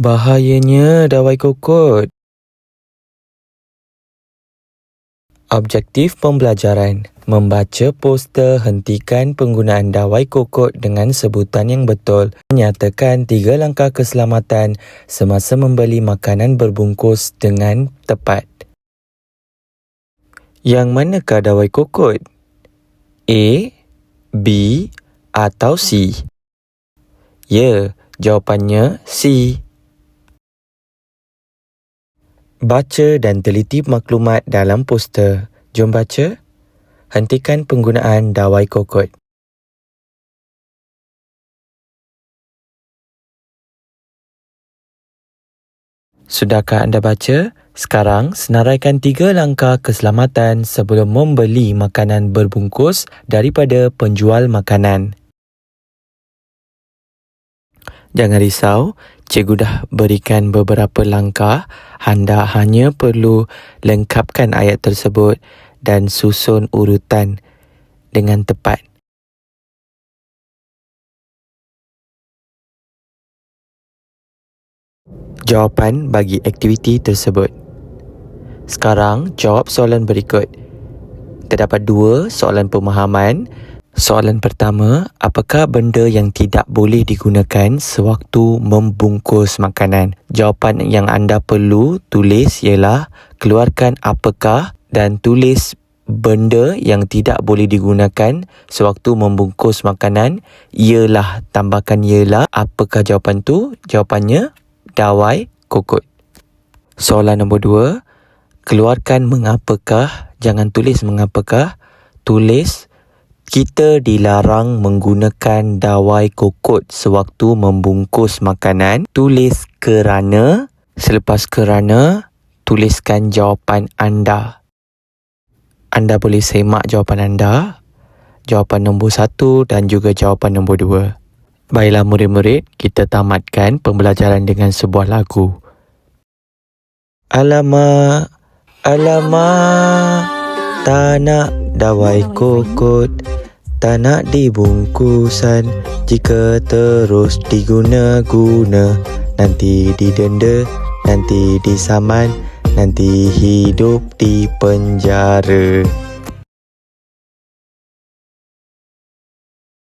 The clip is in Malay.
Bahayanya dawai kokot. Objektif pembelajaran: membaca poster hentikan penggunaan dawai kokot dengan sebutan yang betul, menyatakan 3 langkah keselamatan semasa membeli makanan berbungkus dengan tepat. Yang manakah dawai kokot? A, B atau C? Ya, jawapannya C. Baca dan teliti maklumat dalam poster. Jom baca. Hentikan penggunaan dawai kokot. Sudahkah anda baca? Sekarang, senaraikan 3 langkah keselamatan sebelum membeli makanan berbungkus daripada penjual makanan. Jangan risau, cikgu dah berikan beberapa langkah. Anda hanya perlu lengkapkan ayat tersebut dan susun urutan dengan tepat. Jawapan bagi aktiviti tersebut. Sekarang, jawab soalan berikut. Terdapat 2 soalan pemahaman. Soalan pertama, apakah benda yang tidak boleh digunakan sewaktu membungkus makanan? Jawapan yang anda perlu tulis ialah keluarkan apakah dan tulis benda yang tidak boleh digunakan sewaktu membungkus makanan. Ialah, tambahkan ialah. Apakah jawapan tu? Jawapannya dawai kokot. Soalan nombor 2, keluarkan mengapakah. Jangan tulis mengapakah, tulis kita dilarang menggunakan dawai kokot sewaktu membungkus makanan. Tulis kerana. Selepas kerana, tuliskan jawapan anda. Anda boleh semak jawapan anda, jawapan nombor 1 dan juga jawapan nombor 2. Baiklah murid-murid, kita tamatkan pembelajaran dengan sebuah lagu. Alamak, alamak, tak nak dawai kokot, tak nak dibungkusan. Jika terus diguna-guna, nanti didenda, nanti disaman, nanti hidup di penjara.